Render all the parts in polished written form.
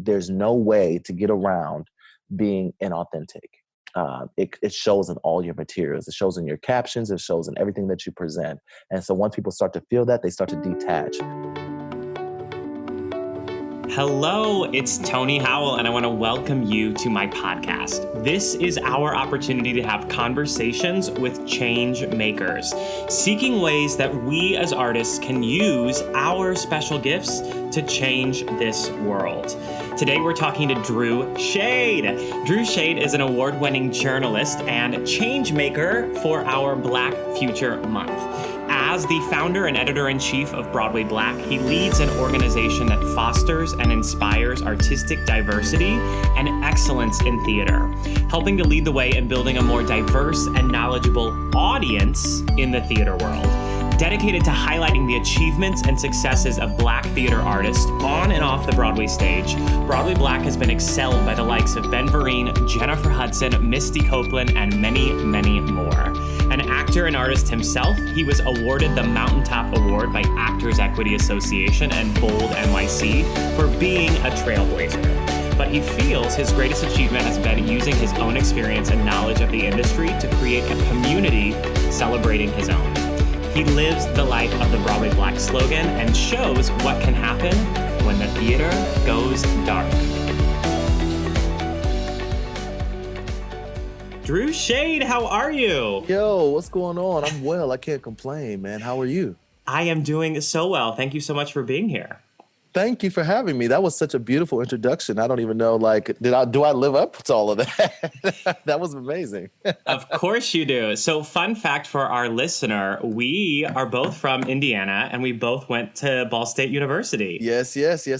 there's no way to get around being inauthentic. It shows in all your materials. It shows in your captions. It shows in everything that you present. And so once people start to feel that, they start to detach. Hello, it's Tony Howell, and I want to welcome you to my podcast. This is our opportunity to have conversations with change makers, seeking ways that we as artists can use our special gifts to change this world. Today, we're talking to Drew Shade. Drew Shade is an award-winning journalist and change maker for our Black Future Month. As the founder and editor-in-chief of Broadway Black, he leads an organization that fosters and inspires artistic diversity and excellence in theater, helping to lead the way in building a more diverse and knowledgeable audience in the theater world. Dedicated to highlighting the achievements and successes of Black theater artists on and off the Broadway stage, Broadway Black has been excelled by the likes of Ben Vereen, Jennifer Hudson, Misty Copeland, and many, many more. An actor and artist himself, he was awarded the Mountaintop Award by Actors Equity Association and Bold NYC for being a trailblazer. But he feels his greatest achievement has been using his own experience and knowledge of the industry to create a community celebrating his own. He lives the life of the Broadway Black slogan and shows what can happen when the theater goes dark. Drew Shade, how are you? Yo, what's going on? I'm well. I can't complain, man. How are you? I am doing so well. Thank you so much for being here. Thank you for having me. That was such a beautiful introduction. I don't even know, do I live up to all of that? That was amazing. Of course you do. So fun fact for our listener, we are both from Indiana and we both went to Ball State University. Yes,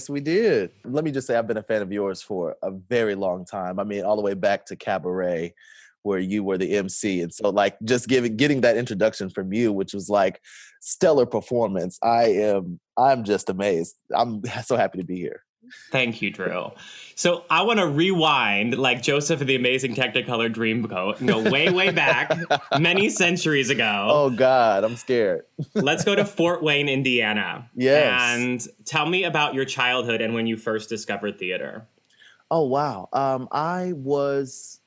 we did. Let me just say I've been a fan of yours for a very long time. I mean, all the way back to Cabaret, where you were the MC. And so just getting that introduction from you, which was like stellar performance. I'm just amazed. I'm so happy to be here. Thank you, Drew. So I want to rewind like Joseph of the Amazing Technicolor Dreamcoat and go way, way back, many centuries ago. Oh, God, I'm scared. Let's go to Fort Wayne, Indiana. Yes. And tell me about your childhood and when you first discovered theater. Oh, wow. I was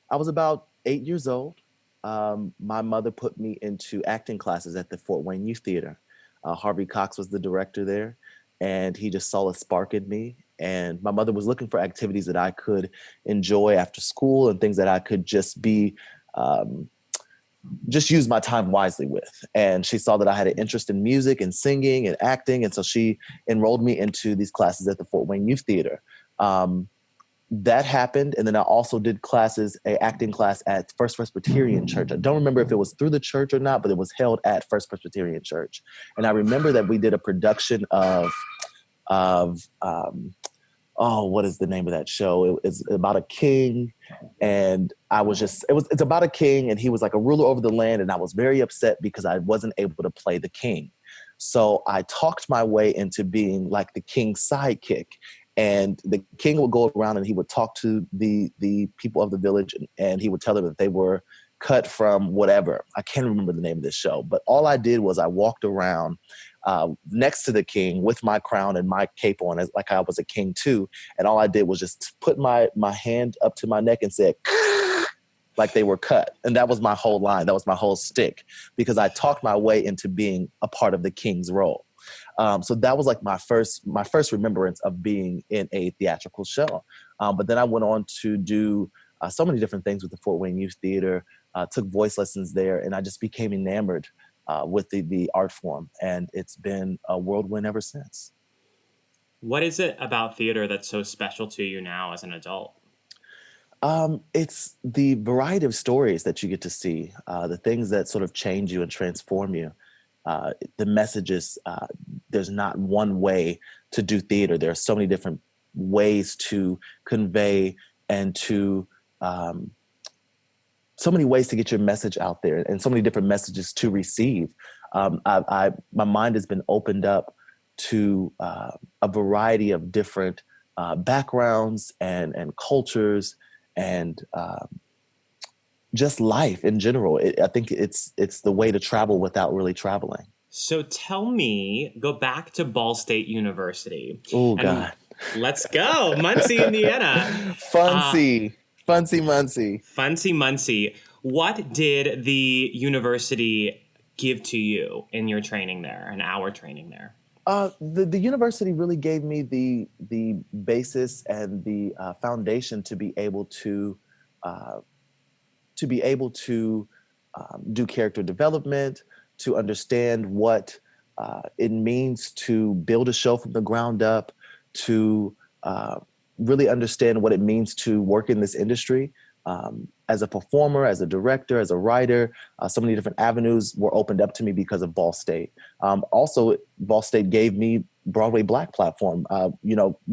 about 8 years old. My mother put me into acting classes at the Fort Wayne Youth Theater. Harvey Cox was the director there, and he just saw a spark in me. And my mother was looking for activities that I could enjoy after school and things that I could just use my time wisely with. And she saw that I had an interest in music and singing and acting. And so she enrolled me into these classes at the Fort Wayne Youth Theater. That happened. And then I also did an acting class at First Presbyterian Church. I don't remember if it was through the church or not, but it was held at First Presbyterian Church. And I remember that we did a production of what is the name of that show? It's about a king. And it's about a king, and he was like a ruler over the land. And I was very upset because I wasn't able to play the king. So I talked my way into being like the king's sidekick. And the king would go around and he would talk to the people of the village, and he would tell them that they were cut from whatever. I can't remember the name of this show, but all I did was I walked around next to the king with my crown and my cape on, as like I was a king too. And all I did was just put my hand up to my neck and said, like they were cut. And that was my whole line. That was my whole stick, because I talked my way into being a part of the king's role. So that was like my first remembrance of being in a theatrical show. But then I went on to do so many different things with the Fort Wayne Youth Theater, took voice lessons there, and I just became enamored with the art form. And it's been a whirlwind ever since. What is it about theater that's so special to you now as an adult? It's the variety of stories that you get to see, the things that sort of change you and transform you. The messages, there's not one way to do theater. There are so many different ways to convey and to so many ways to get your message out there, and so many different messages to receive. My mind has been opened up to a variety of different backgrounds and cultures and just life in general. I think it's the way to travel without really traveling. So tell me, go back to Ball State University. Oh, God. Let's go. Muncie, Indiana. Funcy. Funcy Muncie. Funcy Muncie. What did the university give to you in your training there, in our training there? The university really gave me the basis and the foundation to be able to uh, do character development, to understand what it means to build a show from the ground up, to really understand what it means to work in this industry. As a performer, as a director, as a writer, so many different avenues were opened up to me because of Ball State. Also, Ball State gave me Broadway Black platform.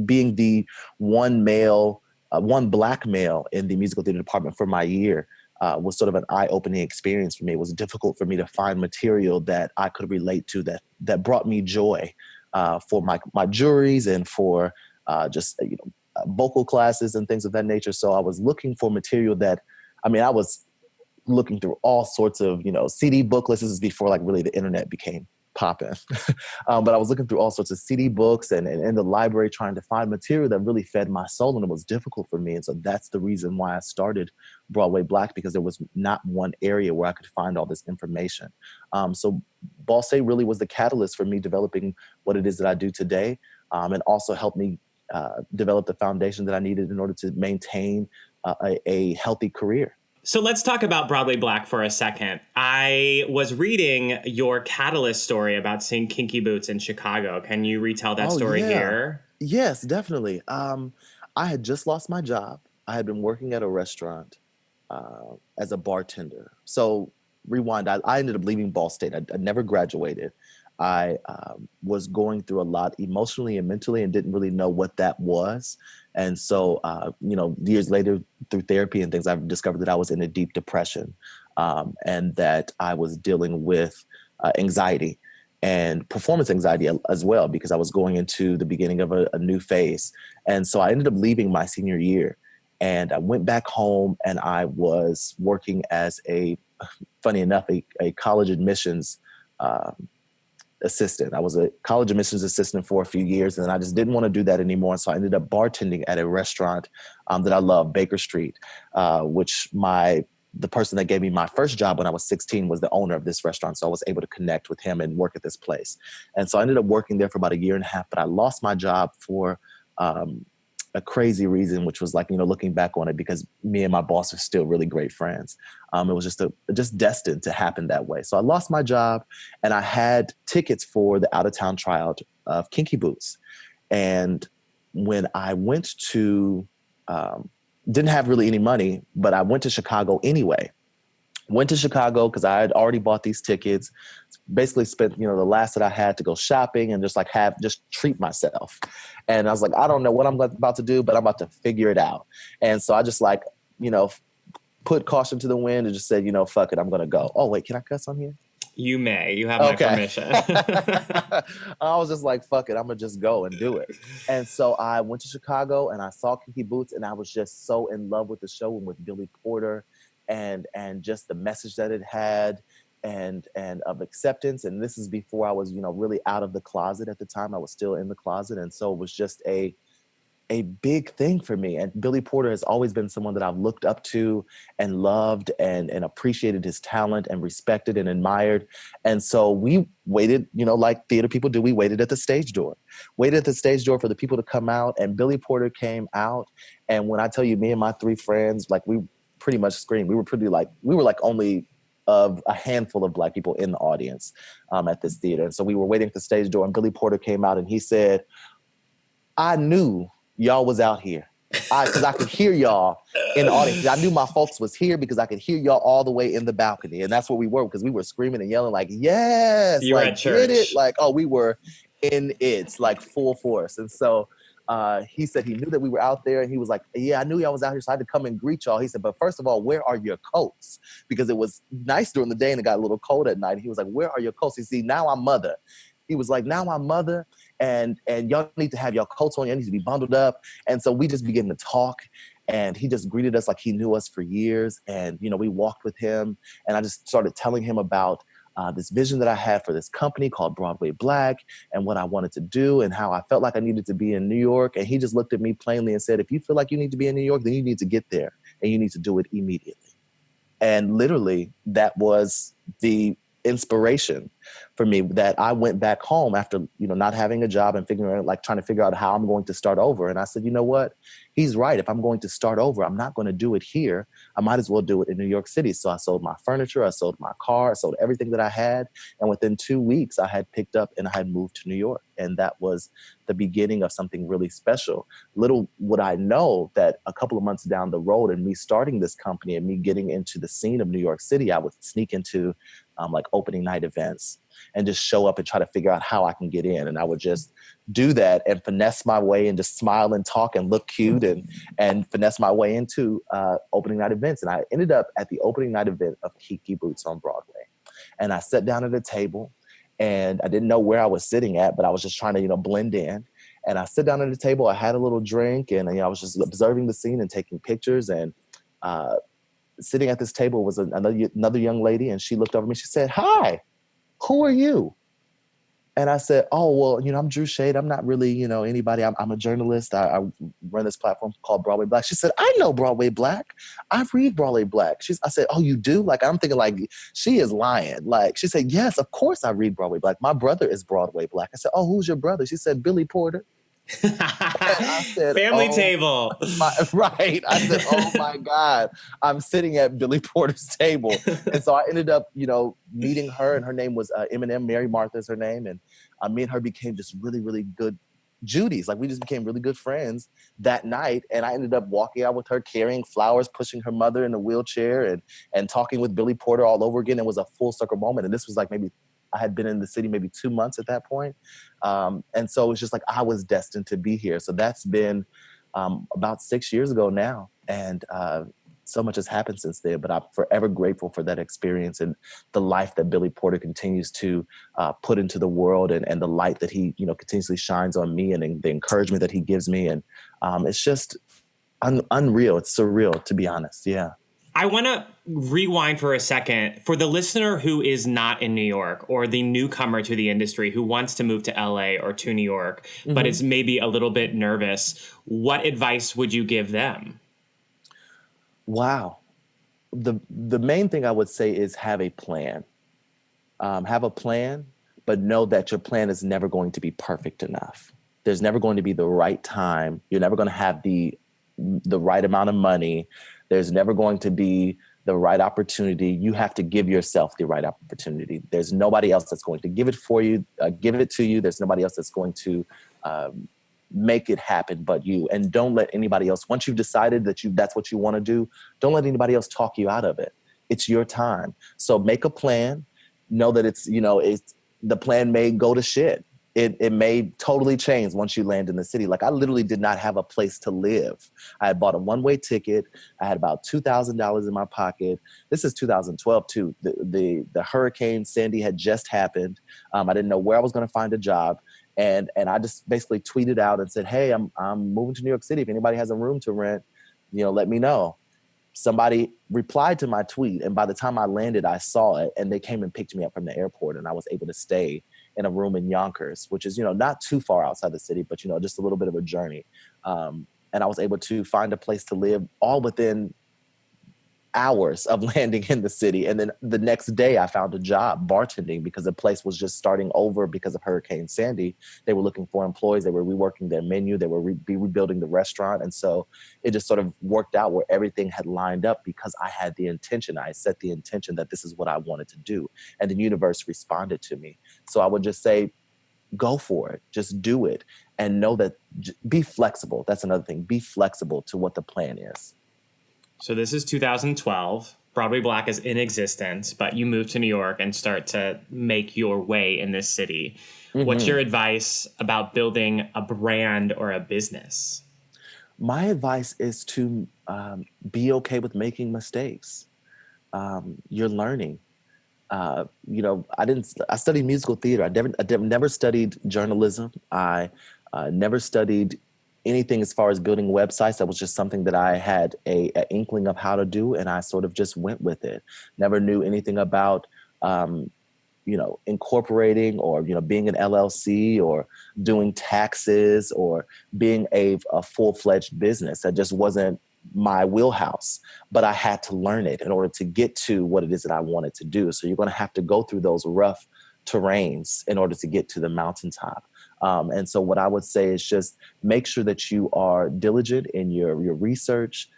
Being the one Black male in the musical theater department for my year was sort of an eye-opening experience for me. It was difficult for me to find material that I could relate to, that brought me joy for my juries and for vocal classes and things of that nature. So I was looking for material I was looking through all sorts of, CD booklets. This is before like really the internet became popping. But I was looking through all sorts of CD books and in the library trying to find material that really fed my soul, and it was difficult for me. And so that's the reason why I started Broadway Black, because there was not one area where I could find all this information. So Ball State really was the catalyst for me developing what it is that I do today, and also helped me develop the foundation that I needed in order to maintain a healthy career. So let's talk about Broadway Black for a second. I was reading your catalyst story about seeing Kinky Boots in Chicago. Can you retell that story here? Yes, definitely. I had just lost my job. I had been working at a restaurant as a bartender. So rewind, I ended up leaving Ball State. I never graduated. I was going through a lot emotionally and mentally and didn't really know what that was. And so, years later through therapy and things, I've discovered that I was in a deep depression and that I was dealing with anxiety and performance anxiety as well, because I was going into the beginning of a new phase. And so I ended up leaving my senior year and I went back home and I was working as funny enough, a college admissions assistant. I was a college admissions assistant for a few years, and then I just didn't want to do that anymore. And so I ended up bartending at a restaurant that I love, Baker Street, which the person that gave me my first job when I was 16 was the owner of this restaurant. So I was able to connect with him and work at this place. And so I ended up working there for about a year and a half, but I lost my job for a crazy reason, which was looking back on it, because me and my boss are still really great friends. It was just destined to happen that way. So I lost my job and I had tickets for the out-of-town tryout of Kinky Boots. And when I went to, didn't have really any money, but I went to Chicago anyway. Went to Chicago because I had already bought these tickets, basically spent, the last that I had to go shopping and just treat myself. And I was like, I don't know what I'm about to do, but I'm about to figure it out. And so I just put caution to the wind and just said, fuck it, I'm going to go. Oh, wait, can I cuss on here? You may. You have my permission. I was just like, fuck it, I'm going to just go and do it. And so I went to Chicago and I saw Kinky Boots and I was just so in love with the show and with Billy Porter and just the message that it had and of acceptance. And this is before I was, really out of the closet at the time. I was still in the closet. And so it was just a big thing for me. And Billy Porter has always been someone that I've looked up to and loved and appreciated his talent and respected and admired. And so we waited, like theater people do, we waited at the stage door for the people to come out. And Billy Porter came out. And when I tell you, me and my three friends, we pretty much screamed. We were only of a handful of Black people in the audience at this theater. And so we were waiting at the stage door and Billy Porter came out and he said, I knew y'all was out here. Because I could hear y'all in the audience. I knew my folks was here because I could hear y'all all the way in the balcony. And that's where we were, because we were screaming and yelling yes. You were at church. Get it? We were in it, full force. And so he said he knew that we were out there and he was like, yeah, I knew y'all was out here, so I had to come and greet y'all. He said, but first of all, where are your coats? Because it was nice during the day and it got a little cold at night. He was like, where are your coats? You see, now I'm mother. He was like, now I'm mother and y'all need to have your coats on. You need to be bundled up. And so we just began to talk and he just greeted us like he knew us for years. And, we walked with him and I just started telling him about this vision that I had for this company called Broadway Black and what I wanted to do and how I felt like I needed to be in New York. And he just looked at me plainly and said, if you feel like you need to be in New York, then you need to get there and you need to do it immediately. And literally that was the inspiration for me, that I went back home after, not having a job and trying to figure out how I'm going to start over. And I said, you know what? He's right. If I'm going to start over, I'm not going to do it here. I might as well do it in New York City. So I sold my furniture, I sold my car, I sold everything that I had. And within 2 weeks, I had picked up and I had moved to New York. And that was the beginning of something really special. Little would I know that a couple of months down the road and me starting this company and me getting into the scene of New York City, I would sneak into like opening night events and just show up and try to figure out how I can get in. And I would just do that and finesse my way and just smile and talk and look cute and finesse my way into opening night events. And I ended up at the opening night event of KINKY Boots on Broadway. And I sat down at a table and I didn't know where I was sitting at, but I was just trying to, blend in. And I sat down at the table, I had a little drink and I was just observing the scene and taking pictures. And sitting at this table was another young lady, and she looked over me. She said, "Hi, who are you?" And I said, "Oh, well, I'm Drew Shade. I'm not really, anybody. I'm a journalist. I run this platform called Broadway Black." She said, "I know Broadway Black. I read Broadway Black." I said, "Oh, you do?" Like, I'm thinking like she is lying. Like, she said, "Yes, of course I read Broadway Black. My brother is Broadway Black." I said, "Oh, who's your brother?" She said, "Billy Porter." And I said, Family table. Right. I said, "Oh my God, I'm sitting at Billy Porter's table." And so I ended up, meeting her, and her name was Eminem. Mary Martha is her name. And me and her became just really, really good Judies. Like, we just became really good friends that night. And I ended up walking out with her, carrying flowers, pushing her mother in a wheelchair, and talking with Billy Porter all over again. It was a full circle moment. And this was like maybe I had been in the city maybe 2 months at that point. And so it's just like I was destined to be here. So that's been about 6 years ago now. And so much has happened since then, but I'm forever grateful for that experience and the life that Billy Porter continues to put into the world, and the light that he, continuously shines on me, and the encouragement that he gives me. And it's just unreal. It's surreal, to be honest. Yeah. I want to rewind for a second. For the listener who is not in New York, or the newcomer to the industry who wants to move to LA or to New York, but is maybe a little bit nervous, what advice would you give them? Wow. The main thing I would say is have a plan. Have a plan, but know that your plan is never going to be perfect enough. There's never going to be the right time. You're never going to have the right amount of money. There's never going to be the right opportunity. You have to give yourself the right opportunity. There's nobody else that's going to give it for you, give it to you. There's nobody else that's going to make it happen but you. And don't let anybody else, once you've decided that's what you want to do, don't let anybody else talk you out of it. It's your time. So make a plan. Know that it's the plan may go to shit. It may totally change once you land in the city. Like, I literally did not have a place to live. I had bought a one-way ticket. I had about $2,000 in my pocket. This is 2012 too. The Hurricane Sandy had just happened. I didn't know where I was going to find a job. And I just basically tweeted out and said, "Hey, I'm moving to New York City. If anybody has a room to rent, let me know." Somebody replied to my tweet, and by the time I landed, I saw it, and they came and picked me up from the airport, and I was able to stay in a room in Yonkers, which is, not too far outside the city, but, just a little bit of a journey. And I was able to find a place to live all within hours of landing in the city. And then the next day I found a job bartending because the place was just starting over because of Hurricane Sandy. They were looking for employees. They were reworking their menu. They were rebuilding the restaurant. And so it just sort of worked out where everything had lined up because I had the intention. I set the intention that this is what I wanted to do. And the universe responded to me. So I would just say, go for it. Just do it. And know that, be flexible. That's another thing. Be flexible to what the plan is. So this is 2012. Broadway Black is in existence, but you move to New York and start to make your way in this city. Mm-hmm. What's your advice about building a brand or a business? My advice is to be okay with making mistakes. You're learning. I studied musical theater. I never studied journalism. I never studied anything as far as building websites. That was just something that I had an inkling of how to do, and I sort of just went with it. Never knew anything about incorporating or, being an LLC or doing taxes or being a full-fledged business. That just wasn't my wheelhouse, but I had to learn it in order to get to what it is that I wanted to do. So you're going to have to go through those rough terrains in order to get to the mountaintop. And so what I would say is just make sure that you are diligent in your research,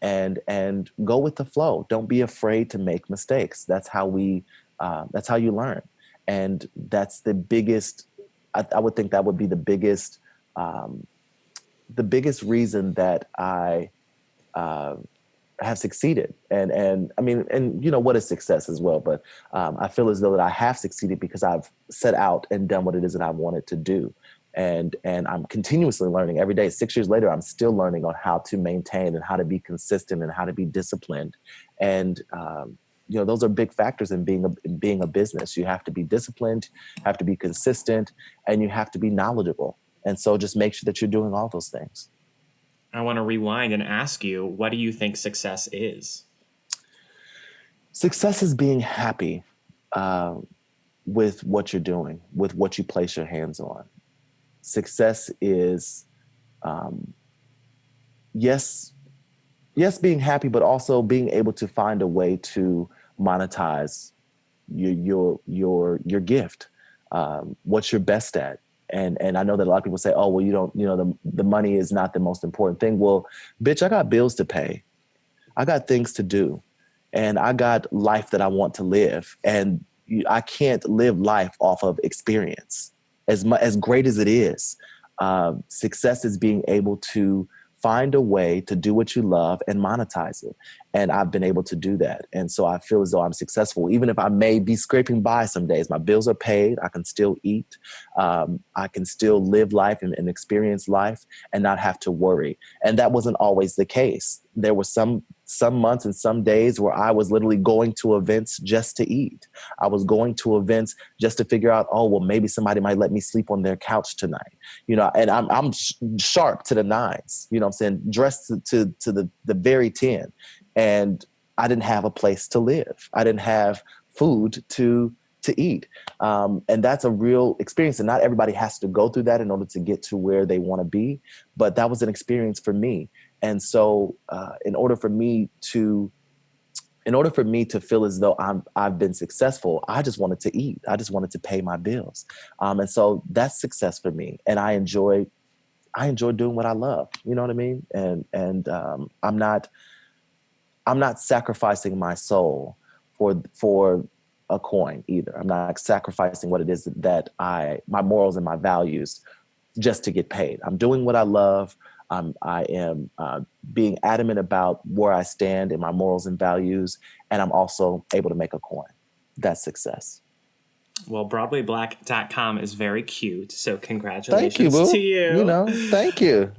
and go with the flow. Don't be afraid to make mistakes. That's how you learn. And that's the biggest, I would think that would be the biggest reason that I have succeeded. And I mean, and what is success as well. But I feel as though that I have succeeded because I've set out and done what it is that I wanted to do. And I'm continuously learning every day. 6 years later, I'm still learning on how to maintain and how to be consistent and how to be disciplined. And, those are big factors in being a business. You have to be disciplined, have to be consistent, and you have to be knowledgeable. And so just make sure that you're doing all those things. I want to rewind and ask you, what do you think success is? Success is being happy with what you're doing, with what you place your hands on. Success is, yes, being happy, but also being able to find a way to monetize your gift, what you're best at. And I know that a lot of people say, oh, well, you don't, the money is not the most important thing. Well, bitch, I got bills to pay. I got things to do. And I got life that I want to live. And I can't live life off of experience as great as it is. Success is being able to find a way to do what you love and monetize it. And I've been able to do that. And so I feel as though I'm successful, even if I may be scraping by some days. My bills are paid. I can still eat. I can still live life and experience life and not have to worry. And that wasn't always the case. There were some months and some days where I was literally going to events just to eat. I was going to events just to figure out, oh, well, maybe somebody might let me sleep on their couch tonight. And I'm sharp to the nines, what I'm saying, dressed to the very 10. And I didn't have a place to live. I didn't have food to eat. And that's a real experience. And not everybody has to go through that in order to get to where they want to be. But that was an experience for me. And so in order for me to feel as though I've been successful, I just wanted to eat. I just wanted to pay my bills. And so that's success for me. And I enjoy doing what I love. You know what I mean? And I'm not sacrificing my soul for a coin either. I'm not sacrificing what it is that my morals and my values just to get paid. I'm doing what I love. I am being adamant about where I stand in my morals and values, and I'm also able to make a coin. That's success. Well, BroadwayBlack.com is very cute, so congratulations thank you, boo. to you. Thank you.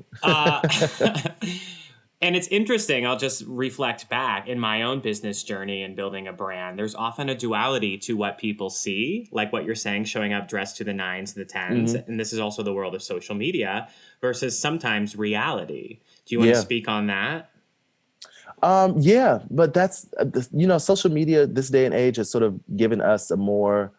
And it's interesting, I'll just reflect back in my own business journey and building a brand. There's often a duality to what people see, like what you're saying, showing up dressed to the 9s, the 10s. Mm-hmm. And this is also the world of social media versus sometimes reality. Do you want to speak on that? Yeah, but that's, social media this day and age has sort of given us a more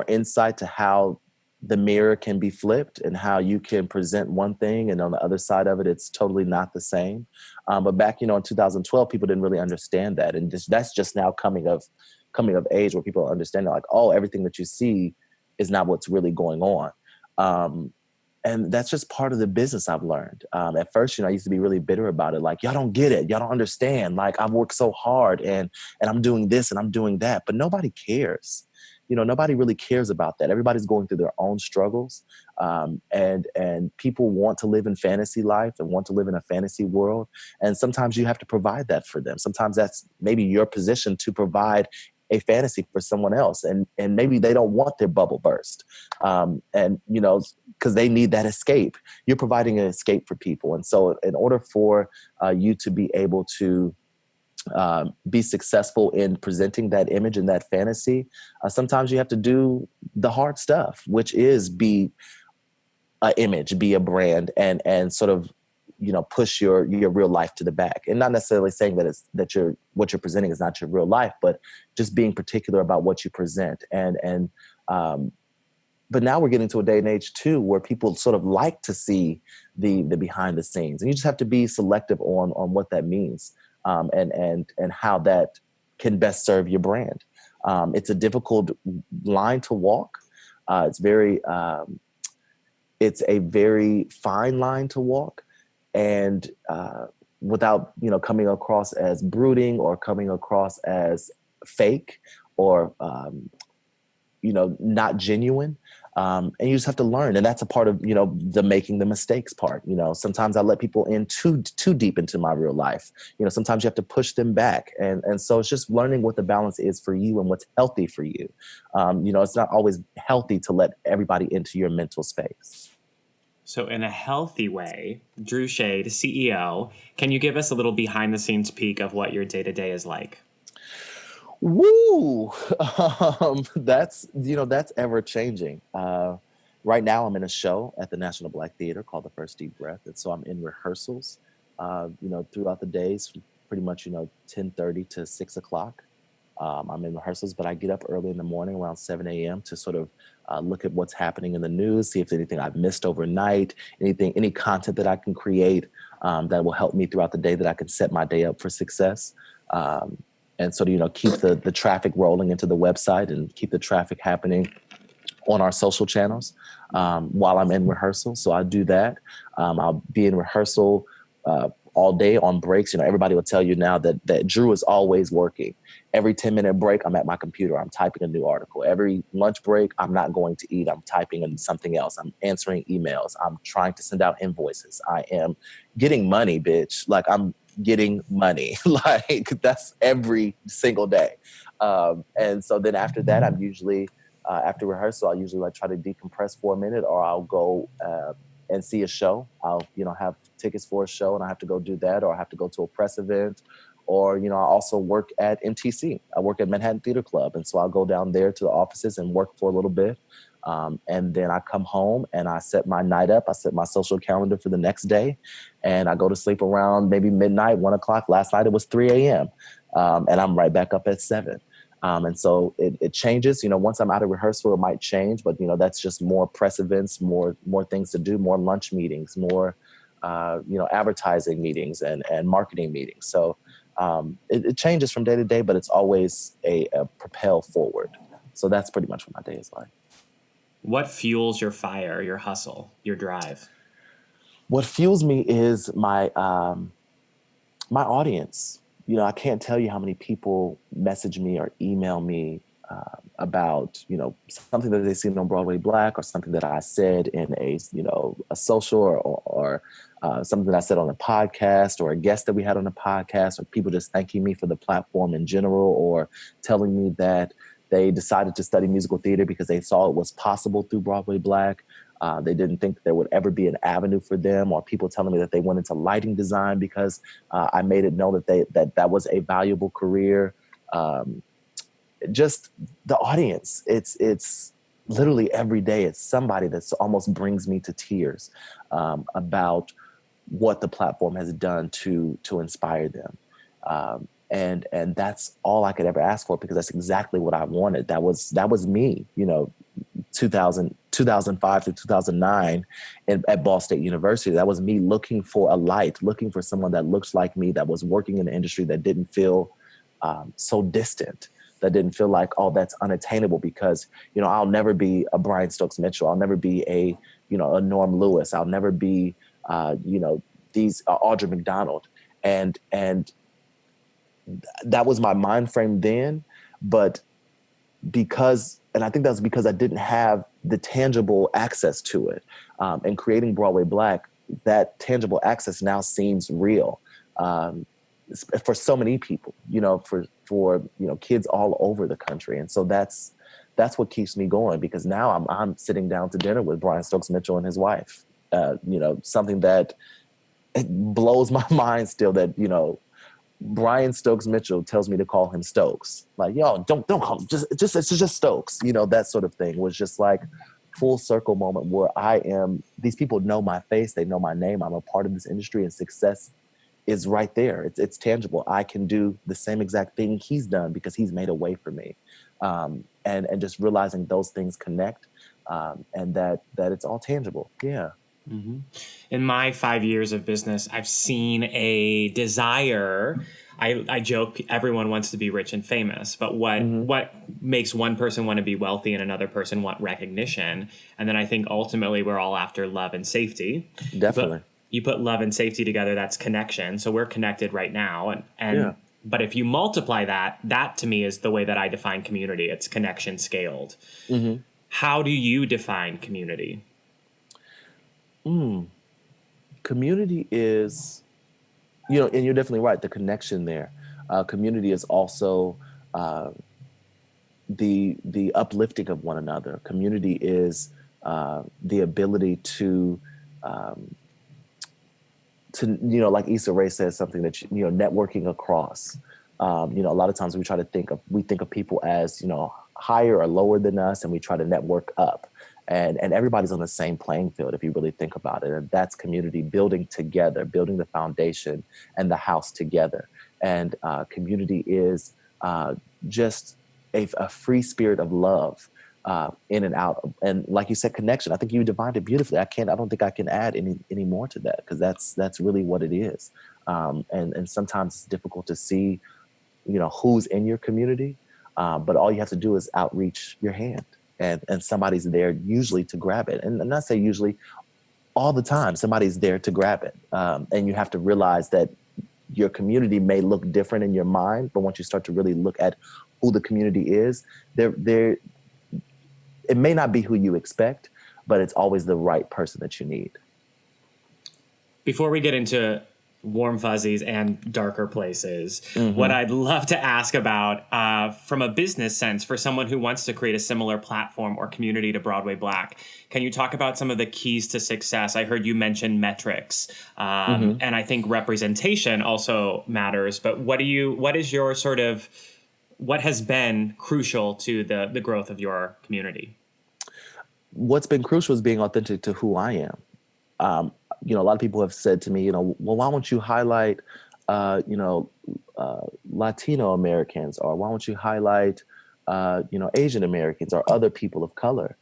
insight to how the mirror can be flipped and how you can present one thing and on the other side of it, it's totally not the same. But back, in 2012, people didn't really understand that. And that's just now coming of age where people understand like, oh, everything that you see is not what's really going on. And that's just part of the business I've learned. At first, I used to be really bitter about it. Like, y'all don't get it. Y'all don't understand. Like, I've worked so hard and I'm doing this and I'm doing that, but nobody cares. Nobody really cares about that. Everybody's going through their own struggles. And people want to live in fantasy life and want to live in a fantasy world. And sometimes you have to provide that for them. Sometimes that's maybe your position to provide a fantasy for someone else. And maybe they don't want their bubble burst. Because they need that escape. You're providing an escape for people. And so in order for you to be able to be successful in presenting that image and that fantasy, sometimes you have to do the hard stuff, which is be an image, be a brand, and sort of push your real life to the back. And not necessarily saying that what you're presenting is not your real life, but just being particular about what you present. But now we're getting to a day and age too, where people sort of like to see the behind the scenes, and you just have to be selective on what that means, and how that can best serve your brand. It's a difficult line to walk. It's a very fine line to walk, and without coming across as brooding or coming across as fake or not genuine. And you just have to learn. And that's a part of, the making the mistakes part. Sometimes I let people in too deep into my real life. Sometimes you have to push them back. And so it's just learning what the balance is for you and what's healthy for you. It's not always healthy to let everybody into your mental space. So in a healthy way, Drew Shade, CEO, can you give us a little behind the scenes peek of what your day-to-day is like? Woo! That's ever changing. Right now I'm in a show at the National Black Theater called The First Deep Breath. And so I'm in rehearsals, throughout the days, pretty much, 10:30 to 6 o'clock. I'm in rehearsals, but I get up early in the morning around 7 a.m. to sort of look at what's happening in the news, see if there's anything I've missed overnight, any content that I can create that will help me throughout the day, that I can set my day up for success. And so to, keep the traffic rolling into the website and keep the traffic happening on our social channels while I'm in rehearsal. So I do that. I'll be in rehearsal all day on breaks. Everybody will tell you now that Drew is always working. Every 10-minute break, I'm at my computer. I'm typing a new article. Every lunch break, I'm not going to eat. I'm typing in something else. I'm answering emails. I'm trying to send out invoices. I am getting money, bitch. Like, I'm getting money. Like, that's every single day. And so then after that, I'm usually, after rehearsal, I'll usually try to decompress for a minute, or I'll go and see a show. I'll, have tickets for a show and I have to go do that, or I have to go to a press event, or, I also work at MTC. I work at Manhattan Theater Club. And so I'll go down there to the offices and work for a little bit. And then I come home and I set my night up. I set my social calendar for the next day, and I go to sleep around maybe midnight, 1 o'clock. Last night it was 3 a.m. And I'm right back up at 7. And so it changes. Once I'm out of rehearsal, it might change, but that's just more press events, more things to do, more lunch meetings, more advertising meetings and marketing meetings. So it changes from day to day, but it's always a propel forward. So that's pretty much what my day is like. What fuels your fire, your hustle, your drive? What fuels me is my my audience. I can't tell you how many people message me or email me about, something that they've seen on Broadway Black, or something that I said in a social or something that I said on a podcast, or a guest that we had on a podcast, or people just thanking me for the platform in general, or telling me that they decided to study musical theater because they saw it was possible through Broadway Black. They didn't think that there would ever be an avenue for them, or people telling me that they went into lighting design because I made it known that that was a valuable career. Just the audience, it's literally every day. It's somebody that almost brings me to tears about what the platform has done to inspire them. And that's all I could ever ask for, because that's exactly what I wanted. That was me, 2005 to 2009 at Ball State University. That was me looking for a light, looking for someone that looked like me, that was working in the industry, that didn't feel so distant, that didn't feel like, oh, that's unattainable, because, I'll never be a Brian Stokes Mitchell. I'll never be a Norm Lewis. I'll never be, these Audra McDonald. And that was my mind frame then, but and I think that's because I didn't have the tangible access to it. And creating Broadway Black, that tangible access now seems real for so many people, for kids all over the country. And so that's what keeps me going, because now I'm sitting down to dinner with Brian Stokes Mitchell and his wife. Something that it blows my mind still, that Brian Stokes Mitchell tells me to call him Stokes. Like, yo, don't call him. It's just Stokes. That sort of thing was just like, full circle moment where these people know my face, they know my name, I'm a part of this industry, and success is right there. It's tangible. I can do the same exact thing he's done because he's made a way for me. And just realizing those things connect, and that it's all tangible. Yeah. Mm-hmm. In my 5 years of business, I've seen a desire. I joke everyone wants to be rich and famous, but what makes one person want to be wealthy and another person want recognition? And then I think ultimately we're all after love and safety. Definitely. You put love and safety together, that's connection. So we're connected right now. Yeah. But if you multiply that to me is the way that I define community. It's connection scaled. Mm-hmm. How do you define community? Community is, and you're definitely right, the connection there. Community is also the uplifting of one another. Community is the ability to like Issa Rae says, something that networking across. A lot of times we think of people as higher or lower than us, and we try to network up. And everybody's on the same playing field if you really think about it. And that's community, building together, building the foundation and the house together. And community is just a free spirit of love, in and out. And like you said, connection. I think you defined it beautifully. I don't think I can add any more to that, because that's really what it is. And sometimes it's difficult to see, who's in your community. But all you have to do is outreach your hand, and somebody's there usually to grab it. And not say usually, all the time, somebody's there to grab it. And you have to realize that your community may look different in your mind, but once you start to really look at who the community is, it may not be who you expect, but it's always the right person that you need. Before we get into warm fuzzies and darker places, what I'd love to ask about from a business sense for someone who wants to create a similar platform or community to Broadway Black, can you talk about some of the keys to success? I heard you mention metrics, and I think representation also matters, but what is your sort of, what has been crucial to the growth of your community? What's been crucial is being authentic to who I am. A lot of people have said to me, well, why don't you highlight, Latino Americans, or why don't you highlight, Asian Americans or other people of color?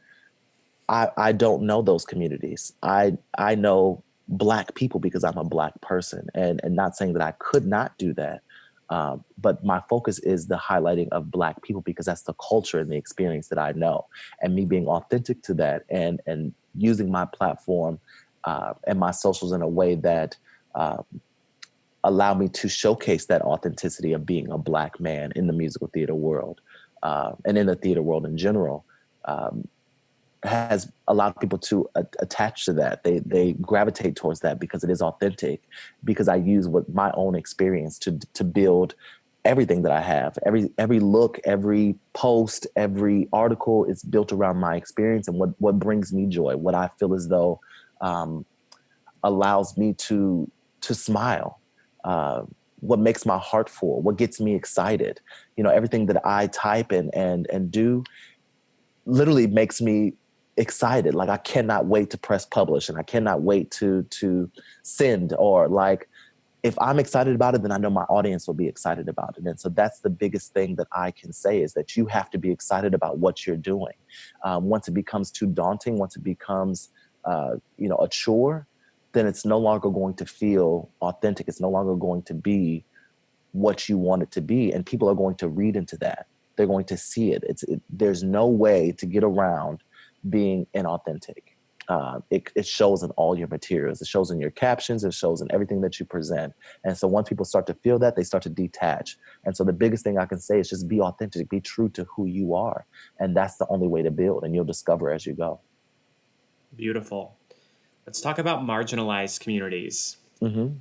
I don't know those communities. I know Black people because I'm a Black person, and not saying that I could not do that. But my focus is the highlighting of Black people, because that's the culture and the experience that I know, and me being authentic to that, and using my platform and my socials in a way that allow me to showcase that authenticity of being a Black man in the musical theater world, and in the theater world in general, has allowed people to attach to that. They gravitate towards that because it is authentic, because I use my own experience to build everything that I have. Every look, every post, every article is built around my experience and what brings me joy, what I feel as though allows me to smile, what makes my heart full, what gets me excited. Everything that I type and do literally makes me excited. Like, I cannot wait to press publish, and I cannot wait to send, or like, if I'm excited about it, then I know my audience will be excited about it. And so that's the biggest thing that I can say, is that you have to be excited about what you're doing. Once it becomes too daunting, once it becomes, a chore, then it's no longer going to feel authentic. It's no longer going to be what you want it to be. And people are going to read into that. They're going to see it. There's no way to get around being inauthentic. It shows in all your materials. It shows in your captions. It shows in everything that you present. And so once people start to feel that, they start to detach. And so the biggest thing I can say is just be authentic, be true to who you are. And that's the only way to build, and you'll discover as you go. Beautiful. Let's talk about marginalized communities.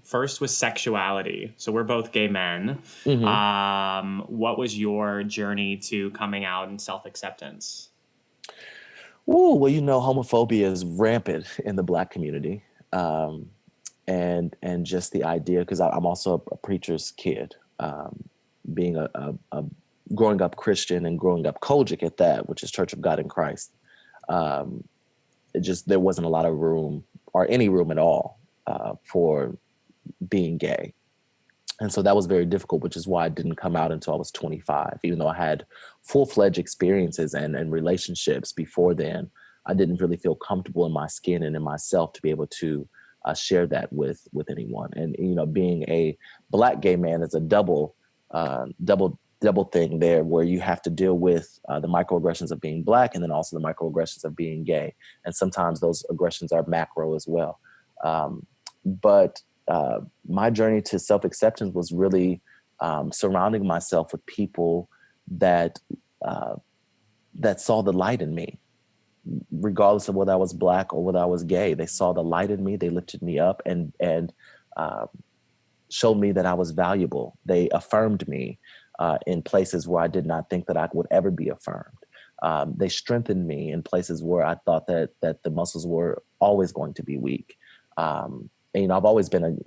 First was sexuality. So we're both gay men. What was your journey to coming out and self-acceptance? Well, homophobia is rampant in the Black community. And just the idea, because I'm also a preacher's kid, being a growing up Christian and growing up Kojic at that, which is Church of God in Christ. there wasn't a lot of room or any room at all for being gay. And so that was very difficult, which is why I didn't come out until I was 25. Even though I had full-fledged experiences and relationships before then, I didn't really feel comfortable in my skin and in myself to be able to share that with anyone. And being a Black gay man is a double thing there, where you have to deal with the microaggressions of being Black, and then also the microaggressions of being gay. And sometimes those aggressions are macro as well. But my journey to self-acceptance was really surrounding myself with people that saw the light in me, regardless of whether I was Black or whether I was gay. They saw the light in me. They lifted me up and showed me that I was valuable. They affirmed me in places where I did not think that I would ever be affirmed. They strengthened me in places where I thought that the muscles were always going to be weak. And, I've always been an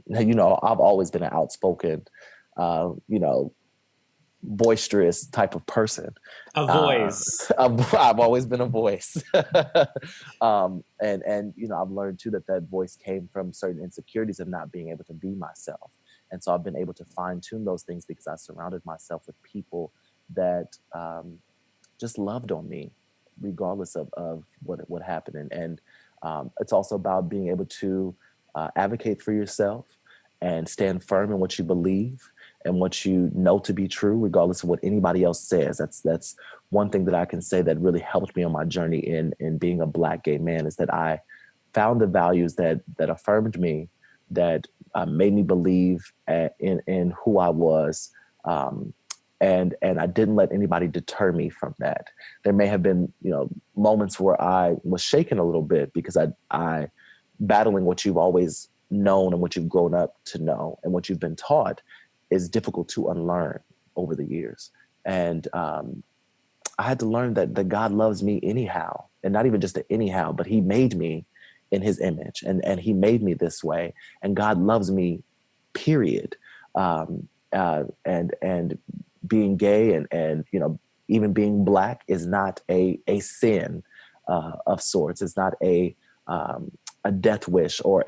outspoken, boisterous type of person. A voice. I've always been a voice. And I've learned too that voice came from certain insecurities of not being able to be myself. And so I've been able to fine tune those things because I surrounded myself with people that just loved on me, regardless of what happened. And it's also about being able to advocate for yourself and stand firm in what you believe and what you know to be true, regardless of what anybody else says. That's one thing that I can say that really helped me on my journey in being a Black gay man, is that I found the values that affirmed me, that made me believe in who I was, and I didn't let anybody deter me from that. There may have been moments where I was shaken a little bit because I battling what you've always known and what you've grown up to know and what you've been taught is difficult to unlearn over the years. And I had to learn that God loves me anyhow, and not even just anyhow, but He made me in His image, and He made me this way, and God loves me, period. And being gay and even being Black is not a sin of sorts. It's not a death wish or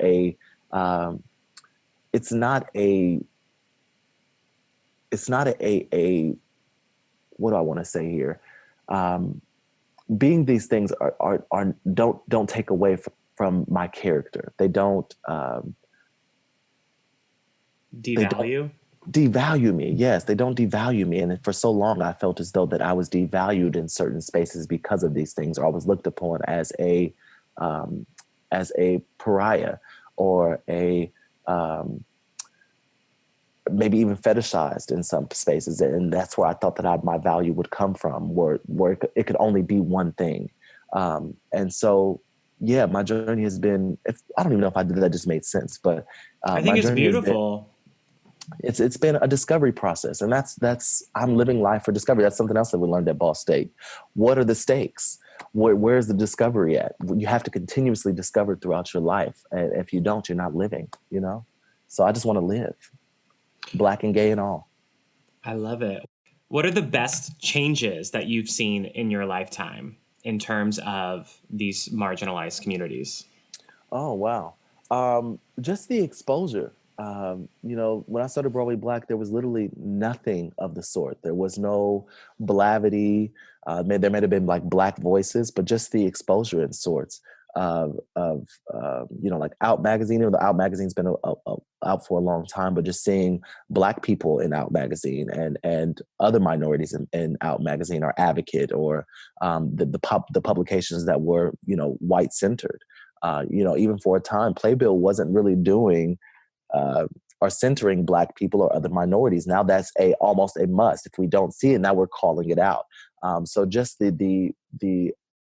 it's not a what do I want to say here? Being these things are don't take away from my character. They don't devalue. Devalue me. Yes, they don't devalue me. And for so long, I felt as though that I was devalued in certain spaces because of these things, or I was looked upon as a pariah, or maybe even fetishized in some spaces. And that's where I thought that my value would come from, where it could only be one thing. And so, yeah, my journey has been, I don't even know if that just made sense, but I think it's beautiful. It's been a discovery process, and that's I'm living life for discovery. That's something else that we learned at Ball State. What are the stakes? Where's the discovery at? You have to continuously discover throughout your life. And if you don't, you're not living, So I just want to live, Black and gay and all. I love it. What are the best changes that you've seen in your lifetime in terms of these marginalized communities? Oh, wow. Just the exposure. When I started Broadway Black, there was literally nothing of the sort. There was no blavity. There may have been like Black voices, but just the exposure in sorts of like Out Magazine. The Out Magazine's been out for a long time, but just seeing Black people in Out Magazine and other minorities in Out Magazine, or Advocate, or the publications that were white centered. Even for a time, Playbill wasn't really doing are centering Black people or other minorities. Now that's almost a must. If we don't see it, now we're calling it out. So just the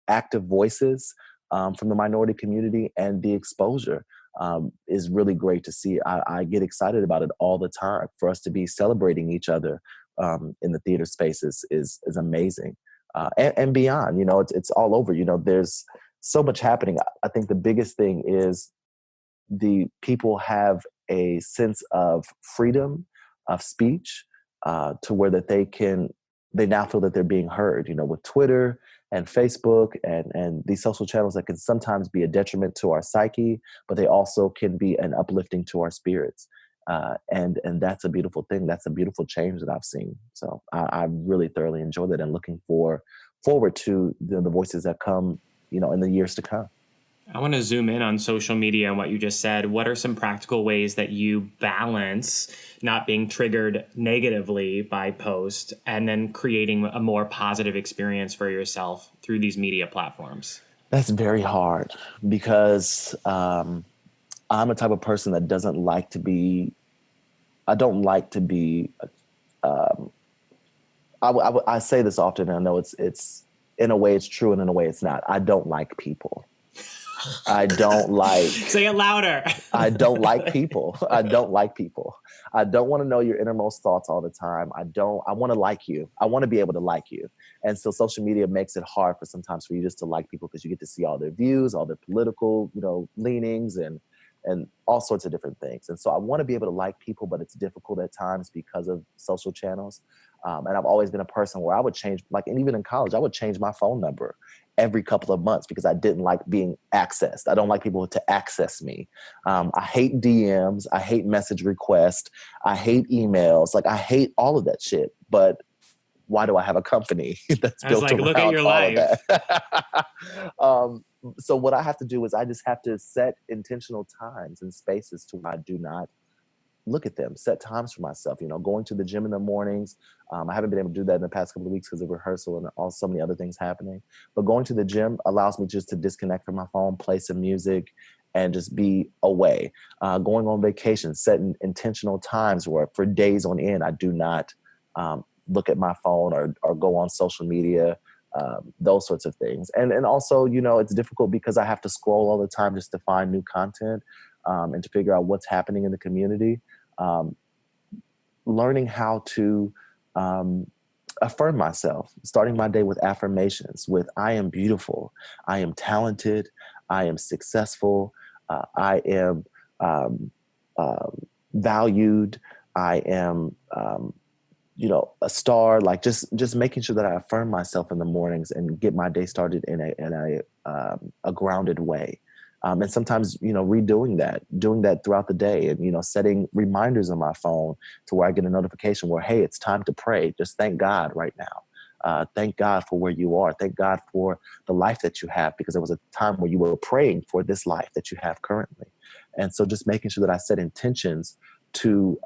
active voices from the minority community and the exposure is really great to see. I get excited about it all the time. For us to be celebrating each other in the theater spaces is amazing. And beyond, it's all over. There's so much happening. I think the biggest thing is the people have a sense of freedom of speech to where that they now feel that they're being heard, with Twitter and Facebook and these social channels that can sometimes be a detriment to our psyche, but they also can be an uplifting to our spirits. And that's a beautiful thing. That's a beautiful change that I've seen. So I really thoroughly enjoy that and looking forward to the voices that come, in the years to come. I want to zoom in on social media and what you just said. What are some practical ways that you balance not being triggered negatively by post and then creating a more positive experience for yourself through these media platforms? That's very hard because I'm a type of person that doesn't like to be. I don't like to be. Um, I say this often, and I know it's in a way it's true, and in a way it's not. I don't like people. I don't like. Say it louder. I don't like people. I don't like people. I don't want to know your innermost thoughts all the time. I want to like you. I want to be able to like you. And so social media makes it hard for sometimes for you just to like people because you get to see all their views, all their political, leanings and all sorts of different things. And so I want to be able to like people, but it's difficult at times because of social channels. And I've always been a person where I would change, and even in college, I would change my phone number every couple of months because I didn't like being accessed. I don't like people to access me. I hate DMs. I hate message requests. I hate emails. I hate all of that shit. But why do I have a company that's built around look at your all life. of that? So what I have to do is I just have to set intentional times and spaces to where I do not look at them, set times for myself, going to the gym in the mornings. I haven't been able to do that in the past couple of weeks because of rehearsal and all so many other things happening. But going to the gym allows me just to disconnect from my phone, play some music, and just be away. Going on vacation, setting intentional times where for days on end, I do not look at my phone or go on social media, those sorts of things. And also, it's difficult because I have to scroll all the time just to find new content and to figure out what's happening in the community. Learning how to affirm myself, starting my day with affirmations, with I am beautiful, I am talented, I am successful, I am valued, I am a star. Just making sure that I affirm myself in the mornings and get my day started in a grounded way. And sometimes, doing that throughout the day and, setting reminders on my phone to where I get a notification where, hey, it's time to pray. Just thank God right now. Thank God for where you are. Thank God for the life that you have, because there was a time where you were praying for this life that you have currently. And so just making sure that I set intentions to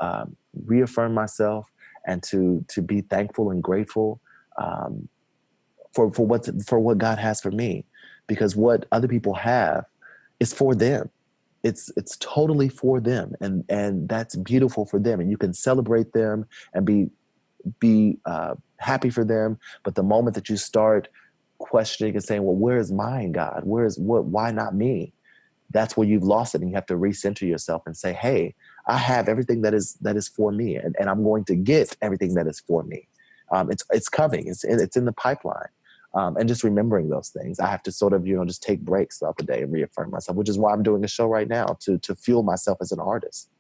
reaffirm myself and to be thankful and grateful for what God has for me, because what other people have is for them. It's totally for them, and that's beautiful for them, and you can celebrate them and be happy for them. But the moment that you start questioning and saying, well, where is mine, God? Why not me? That's where you've lost it, and you have to recenter yourself and say, hey, I have everything that is for me, and I'm going to get everything that is for me. It's coming. It's in the pipeline. And just remembering those things, I have to sort of, just take breaks throughout the day and reaffirm myself, which is why I'm doing a show right now to fuel myself as an artist,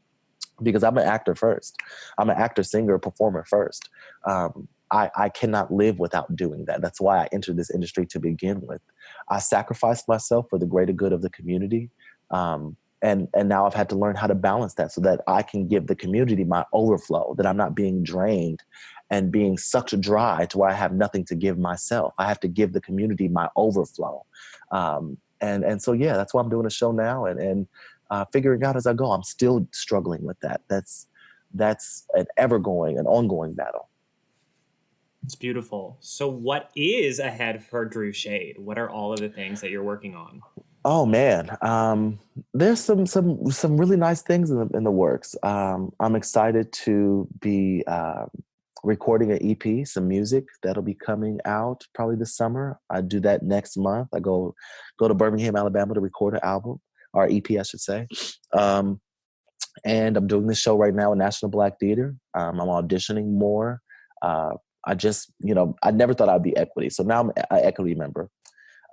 because I'm an actor first. I'm an actor, singer, performer first. I cannot live without doing that. That's why I entered this industry to begin with. I sacrificed myself for the greater good of the community. And now I've had to learn how to balance that so that I can give the community my overflow, that I'm not being drained and being sucked dry to where I have nothing to give myself. I have to give the community my overflow. And so, yeah, that's why I'm doing a show now and figuring out as I go. I'm still struggling with that. That's an ongoing battle. It's beautiful. So what is ahead for Drew Shade? What are all of the things that you're working on? Oh man, there's some really nice things in the works. I'm excited to be recording an EP, some music that'll be coming out probably this summer. I do that next month. I go to Birmingham, Alabama to record an album, or EP, I should say. And I'm doing this show right now in National Black Theater. I'm auditioning more. I just, I never thought I'd be equity. So now I'm an equity member.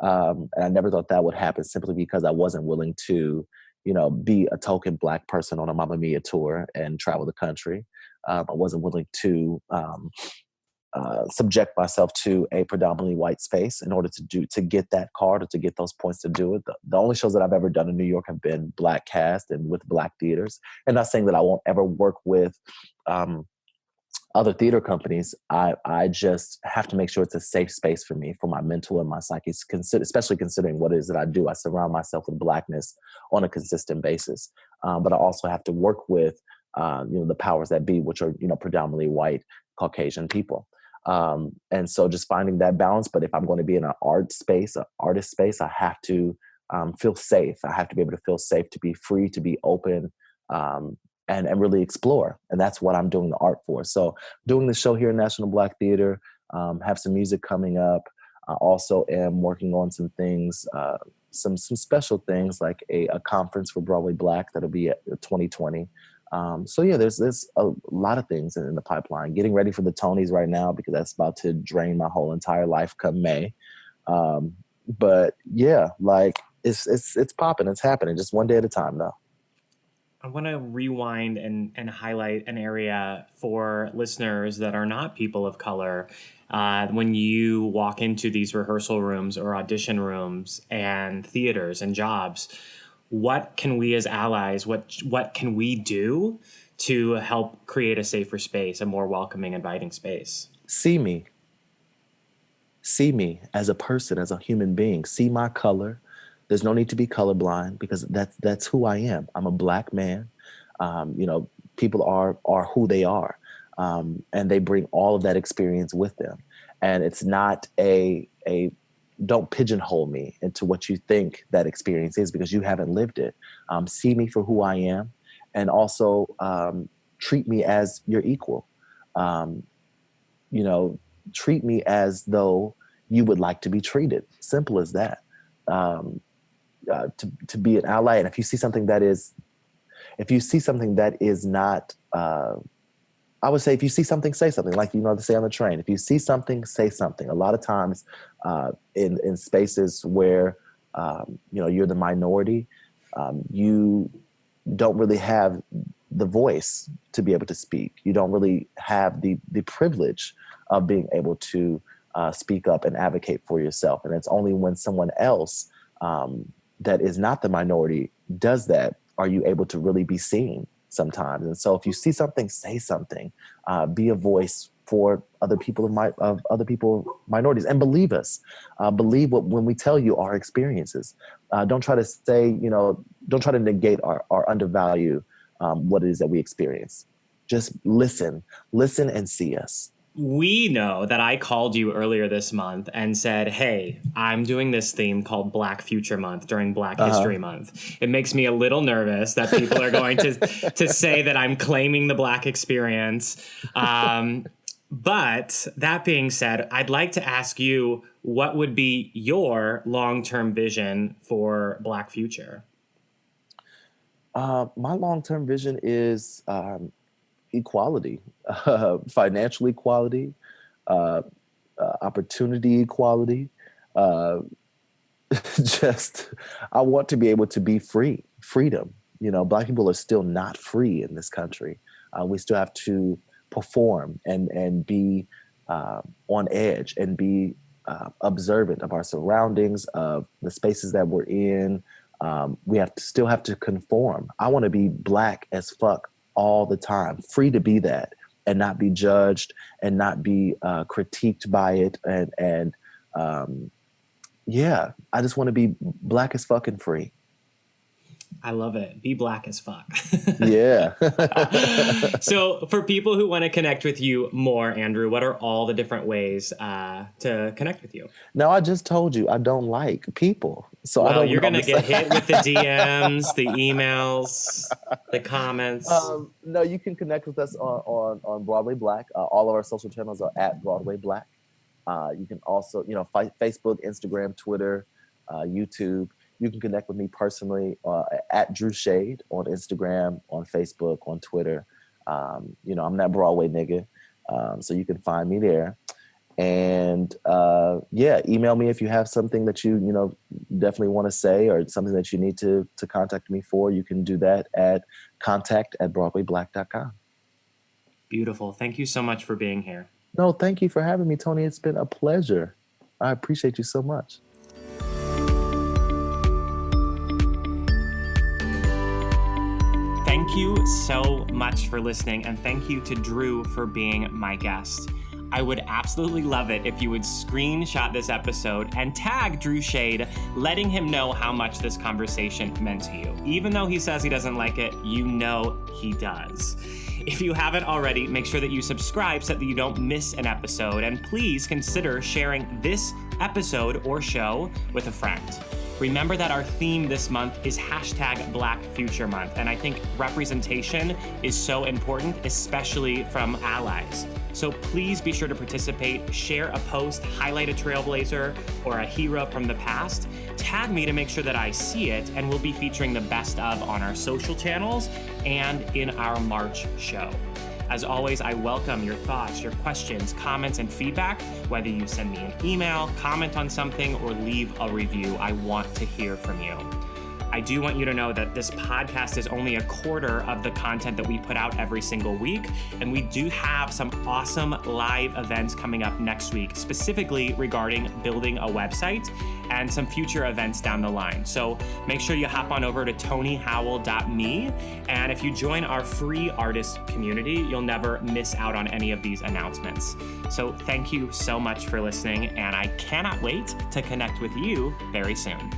And I never thought that would happen simply because I wasn't willing to, be a token Black person on a Mamma Mia tour and travel the country. I wasn't willing to subject myself to a predominantly white space in order to get that card or to get those points to do it. The only shows that I've ever done in New York have been Black cast and with Black theaters. And not saying that I won't ever work with other theater companies. I just have to make sure it's a safe space for me, for my mental and my psyche, especially considering what it is that I do. I surround myself with Blackness on a consistent basis. But I also have to work with the powers that be, which are predominantly white Caucasian people. And so just finding that balance. But if I'm going to be in an artist space, I have to feel safe. I have to be able to feel safe, to be free, to be open, and really explore. And that's what I'm doing the art for. So doing the show here in National Black Theater, have some music coming up. I also am working on some things, some special things like a conference for Broadway Black that'll be at 2020. So yeah, there's a lot of things in the pipeline. Getting ready for the Tonys right now because that's about to drain my whole entire life come May. But yeah, like it's popping, it's happening, just one day at a time though. I want to rewind and highlight an area for listeners that are not people of color. When you walk into these rehearsal rooms or audition rooms and theaters and jobs, what can we as allies, what can we do to help create a safer space, a more welcoming, inviting space? See me as a person, as a human being. See my color. There's no need to be colorblind because that's who I am. I'm a Black man. People are who they are, and they bring all of that experience with them. And it's not a don't pigeonhole me into what you think that experience is because you haven't lived it. See me for who I am, and also treat me as your equal. Treat me as though you would like to be treated. Simple as that. To be an ally, and if you see something that is not, I would say if you see something, say something. Like they say on the train. If you see something, say something. A lot of times, in spaces where you're the minority, you don't really have the voice to be able to speak. You don't really have the privilege of being able to speak up and advocate for yourself. And it's only when someone else that is not the minority does that are you able to really be seen sometimes. And so if you see something, say something. Be a voice for other people minorities, and believe us. Believe when we tell you our experiences. Don't try to say, don't try to negate or undervalue what it is that we experience. Just listen and see us. We know that I called you earlier this month and said, hey, I'm doing this theme called Black Future Month during Black History Month. It makes me a little nervous that people are going to say that I'm claiming the Black experience. But that being said, I'd like to ask you, what would be your long-term vision for Black Future? My long-term vision is equality, financial equality, opportunity equality. Just, I want to be able to be free, freedom. Black people are still not free in this country. We still have to perform and be on edge and be observant of our surroundings, of the spaces that we're in. We still have to conform. I want to be Black as fuck all the time, free to be that and not be judged and not be critiqued by it. And I just want to be Black as fuck and free. I love it. Be Black as fuck. Yeah. So for people who want to connect with you more, Andrew, what are all the different ways to connect with you? Now, I just told you I don't like people. So well, I don't you're going to get hit with the DMs, the emails, the comments. No, you can connect with us on Broadway Black. All of our social channels are at Broadway Black. You can also, Facebook, Instagram, Twitter, YouTube. You can connect with me personally at Drew Shade on Instagram, on Facebook, on Twitter. I'm that Broadway nigga. So you can find me there. And email me if you have something that you definitely want to say or something that you need to contact me for. You can do that at contact@broadwayblack.com. Beautiful. Thank you so much for being here. No, thank you for having me, Tony. It's been a pleasure. I appreciate you so much. Thank you so much for listening, and thank you to Drew for being my guest. I would absolutely love it if you would screenshot this episode and tag Drew Shade, letting him know how much this conversation meant to you. Even though he says he doesn't like it, you know he does. If you haven't already, make sure that you subscribe so that you don't miss an episode, and please consider sharing this episode or show with a friend. Remember that our theme this month is #Black Future Month, and I think representation is so important, especially from allies. So please be sure to participate, share a post, highlight a trailblazer or a hero from the past, tag me to make sure that I see it, and we'll be featuring the best of on our social channels and in our March show. As always, I welcome your thoughts, your questions, comments, and feedback, whether you send me an email, comment on something, or leave a review. I want to hear from you. I do want you to know that this podcast is only a quarter of the content that we put out every single week, and we do have some awesome live events coming up next week, specifically regarding building a website and some future events down the line. So make sure you hop on over to tonyhowell.me, and if you join our free artist community, you'll never miss out on any of these announcements. So thank you so much for listening, and I cannot wait to connect with you very soon.